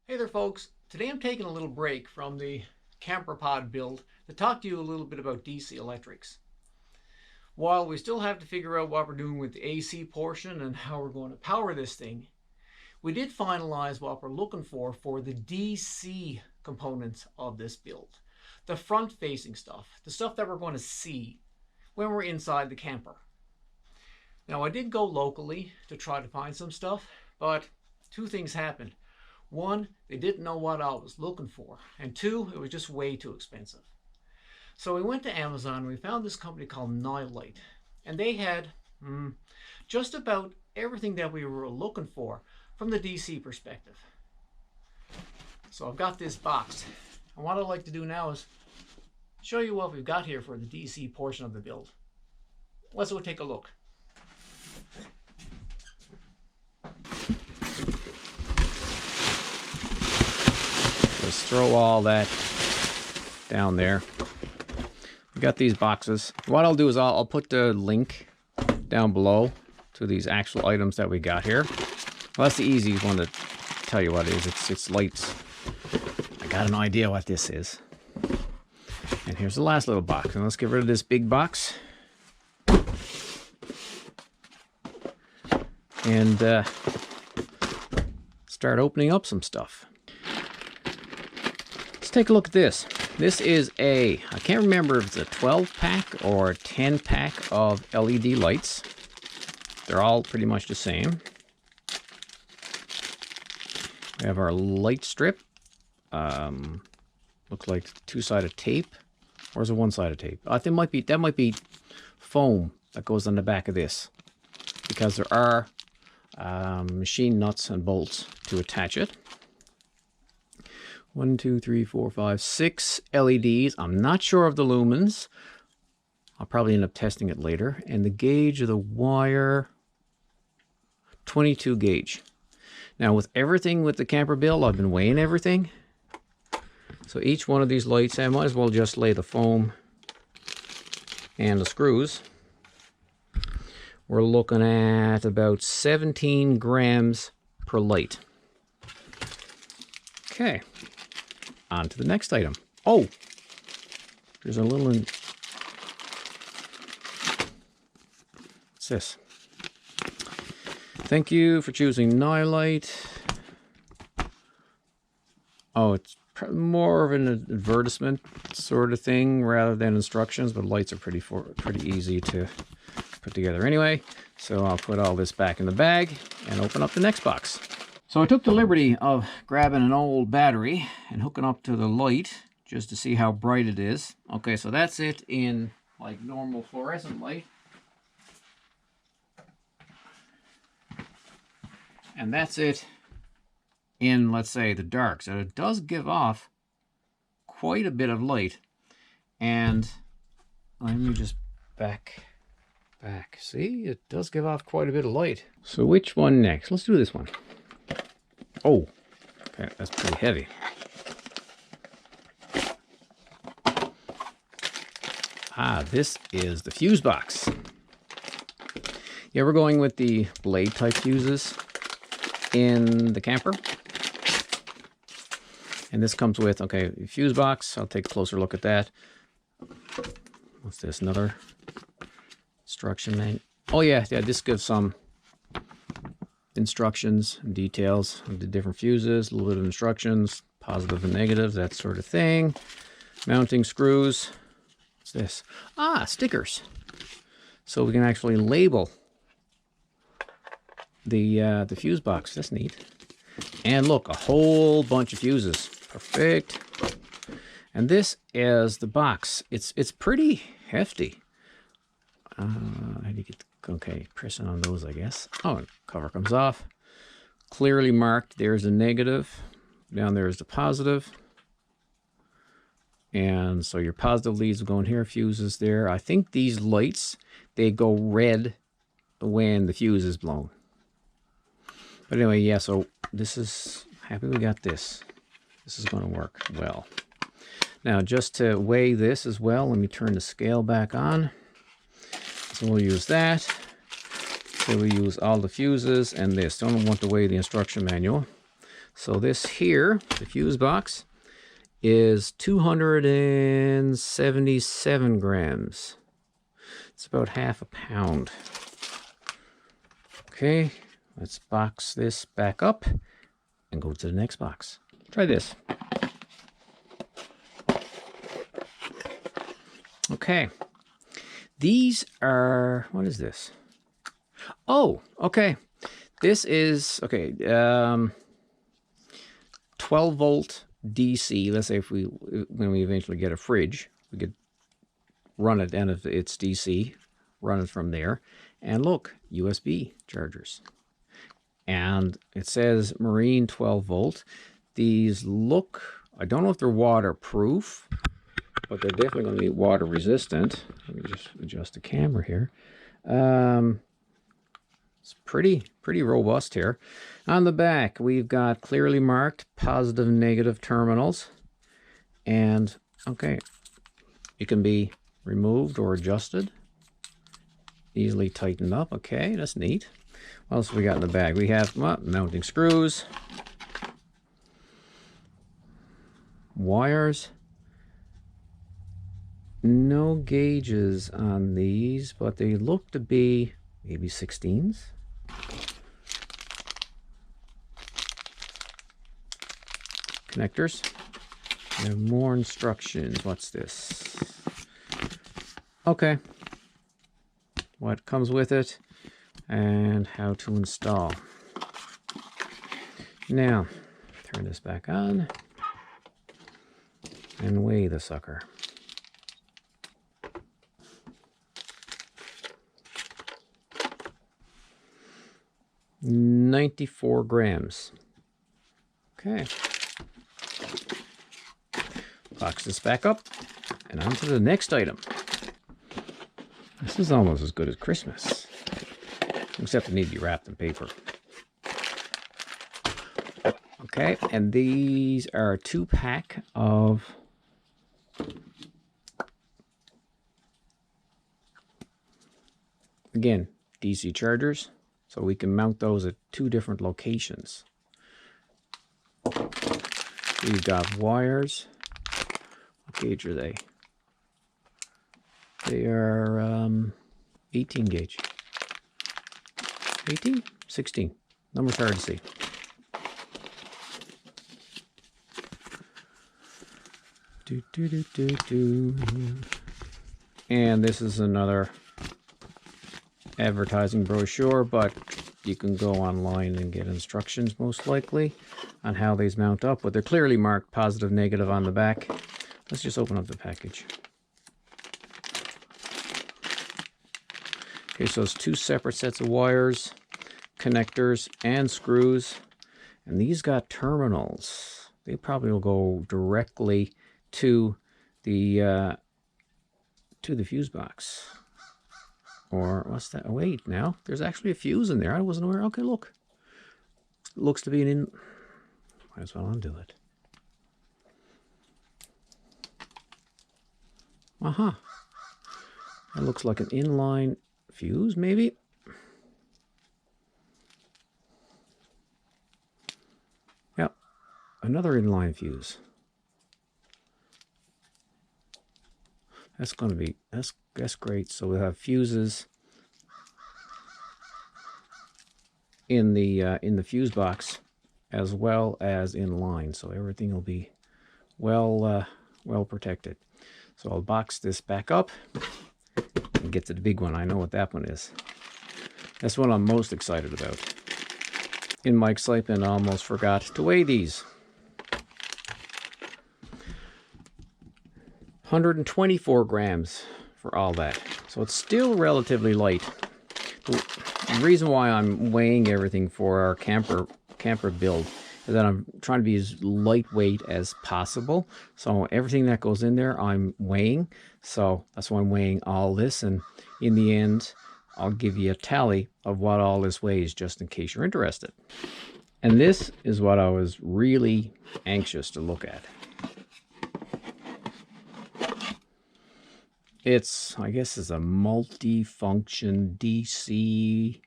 Hey there folks, today I'm taking a little break from the camper pod build to talk to you a little bit about DC electrics. While we still have to figure out what we're doing with the AC portion and how we're going to power this thing, we did finalize what we're looking for the DC components of this build. The front facing stuff, the stuff that we're going to see when we're inside the camper. Now I did go locally to try to find some stuff, but two things happened. One, they didn't know what I was looking for, and two, it was just way too expensive. So we went to Amazon and we found this company called Nilight, and they had just about everything that we were looking for from the DC perspective. So I've got this box, and what I'd like to do now is show you what we've got here for the DC portion of the build. Let's go take a look. Just throw all that down there. We got these boxes. What I'll do is I'll put the link down below to these actual items that we got here. Well, that's the easiest one to tell you what it is. It's lights. I got an idea what this is. And here's the last little box. And let's get rid of this big box. And start opening up some stuff. Let's take a look at this. This is I can't remember if it's a 12 pack or a 10 pack of LED lights. They're all pretty much the same. We have our light strip. Looks like two-sided tape. Or is it one-sided tape? I think that might be foam that goes on the back of this, because there are machine nuts and bolts to attach it. 1, 2, 3, 4, 5, 6 LEDs. I'm not sure of the lumens. I'll probably end up testing it later. And the gauge of the wire, 22 gauge. Now with everything with the camper build, I've been weighing everything. So each one of these lights, I might as well just lay the foam and the screws. We're looking at about 17 grams per light. Okay. On to the next item. Oh, there's a little. What's this? Thank you for choosing Nilight. Oh, it's more of an advertisement sort of thing rather than instructions, but lights are pretty easy to put together anyway. So I'll put all this back in the bag and open up the next box. So I took the liberty of grabbing an old battery and hooking up to the light just to see how bright it is. Okay, so that's it in like normal fluorescent light. And that's it in, let's say, the dark. So it does give off quite a bit of light. And let me just back. See, it does give off quite a bit of light. So which one next? Let's do this one. Oh, okay, that's pretty heavy. This is the fuse box. Yeah, we're going with the blade type fuses in the camper. And this comes with, okay, fuse box. I'll take a closer look at that. What's this, another instruction manual? Oh yeah, this gives some instructions and details of the different fuses, a little bit of instructions, positive and negatives, that sort of thing. Mounting screws. What's this? Stickers. So we can actually label the fuse box. That's neat. And look, a whole bunch of fuses. Perfect. And this is the box. It's pretty hefty. How do you get okay, pressing on those, I guess. Oh, cover comes off. Clearly marked. There's a negative. Down there is the positive. And so your positive leads will go in here, fuses there. I think these lights, they go red when the fuse is blown. But anyway, yeah, so this is, happy we got this. This is going to work well. Now, just to weigh this as well, let me turn the scale back on. So we'll use that. So we use all the fuses and this. Don't want to weigh the instruction manual. So this here, the fuse box, is 277 grams. It's about half a pound. Okay, let's box this back up and go to the next box. Try this. Okay, these are, what is this? Oh, okay. This is, okay, 12 volt DC. Let's say when we eventually get a fridge, we could run it, and if it's DC, run it from there. And look, USB chargers. And it says marine 12 volt. These look, I don't know if they're waterproof, but they're definitely going to be water resistant. Let me just adjust the camera here. It's pretty robust here. On the back, we've got clearly marked positive, negative terminals. And, okay, it can be removed or adjusted. Easily tightened up. Okay, that's neat. What else we got in the bag? We have mounting screws, wires. No gauges on these, but they look to be maybe 16s. Connectors. And more instructions. What's this? Okay. What comes with it and how to install. Now, turn this back on and weigh the sucker. $94 grams. Okay. Box this back up and on to the next item. This is almost as good as Christmas, except it needs to be wrapped in paper. Okay, and these are a 2-pack of again DC chargers, so we can mount those at 2 different locations. We've got wires. What gauge are they? They are 18 gauge. 18? 16. Number's hard to see. And this is another advertising brochure, but you can go online and get instructions most likely on how these mount up, but they're clearly marked positive, negative on the back. Let's just open up the package. Okay, so it's 2 separate sets of wires, connectors, and screws. And these got terminals. They probably will go directly to the fuse box. Or what's that? Oh, wait, now there's actually a fuse in there. I wasn't aware. Okay, look. Looks to be an in. Might as well undo it. That looks like an inline fuse, maybe. Yep, another inline fuse. That's going to be, that's great. So we'll have fuses in the fuse box as well as in line, so everything will be well protected. So I'll box this back up and get to the big one. I know what that one is. That's what I'm most excited about. In my excitement, I almost forgot to weigh these. 124 grams for all that. So it's still relatively light. The reason why I'm weighing everything for our camper build is that I'm trying to be as lightweight as possible. So everything that goes in there, I'm weighing. So that's why I'm weighing all this. And in the end, I'll give you a tally of what all this weighs, just in case you're interested. And this is what I was really anxious to look at. It's, I guess it's a multi-function DC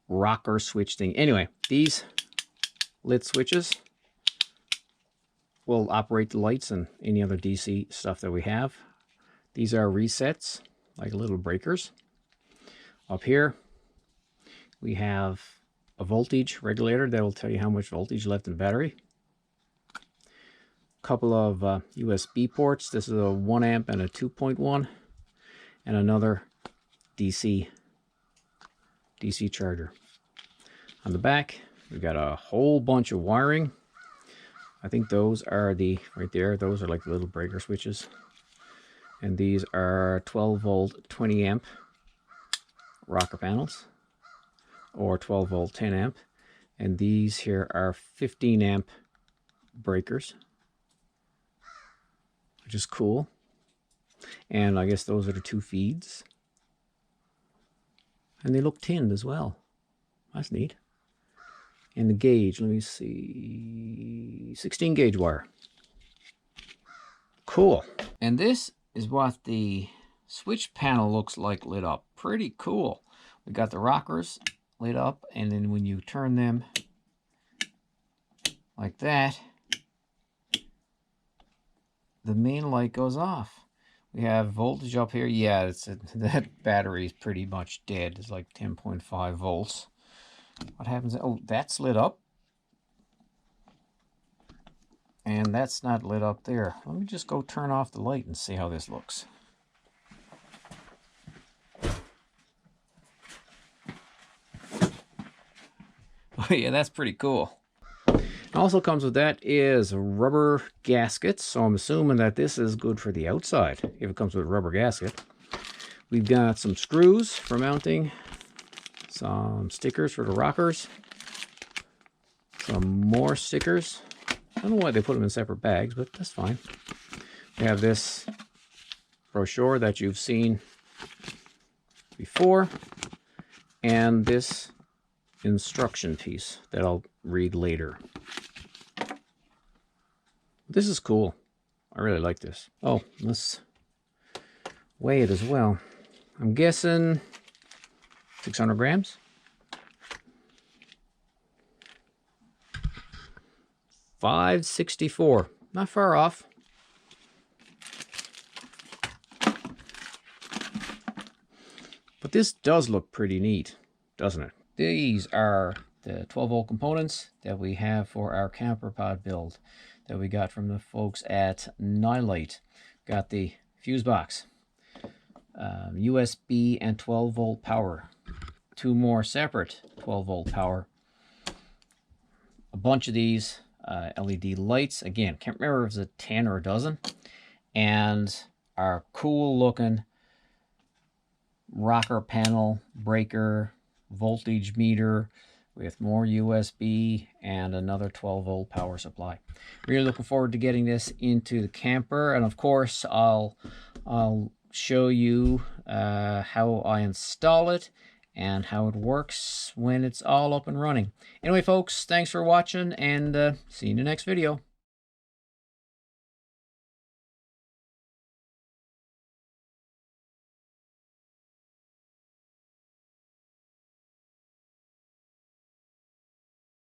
rocker switch thing. Anyway, these lit switches will operate the lights and any other DC stuff that we have. These are resets, like little breakers. Up here, we have a voltage regulator that will tell you how much voltage left in the battery. A couple of USB ports. This is a 1 amp and a 2.1, and another DC charger. On the back, we've got a whole bunch of wiring. I think those are right there, those are like the little breaker switches. And these are 12 volt, 20 amp rocker panels, or 12 volt, 10 amp. And these here are 15 amp breakers, which is cool. And I guess those are the 2 feeds. And they look tinned as well. That's neat. And the gauge, let me see, 16 gauge wire. Cool. And this is what the switch panel looks like lit up. Pretty cool. We got the rockers lit up, and then when you turn them like that, the main light goes off. We have voltage up here. Yeah, that battery is pretty much dead. It's like 10.5 volts. What happens? Oh, that's lit up. And that's not lit up there. Let me just go turn off the light and see how this looks. Oh yeah, that's pretty cool. Also comes with that is rubber gaskets. So I'm assuming that this is good for the outside if it comes with a rubber gasket. We've got some screws for mounting, some stickers for the rockers, some more stickers. I don't know why they put them in separate bags, but that's fine. We have this brochure that you've seen before, and this instruction piece that I'll read later. This is cool. I really like this. Oh, let's weigh it as well. I'm guessing 600 grams. 564. Not far off. But this does look pretty neat, doesn't it? These are the 12 volt components that we have for our camper pod build that we got from the folks at Nilight. Got the fuse box, USB and 12 volt power, 2 more separate 12 volt power, a bunch of these LED lights. Again, can't remember if it's a 10 or a dozen, and our cool looking rocker panel breaker voltage meter with more USB and another 12 volt power supply. Really looking forward to getting this into the camper, and of course I'll show you how I install it and how it works when it's all up and running. Anyway folks, thanks for watching, and see you in the next video.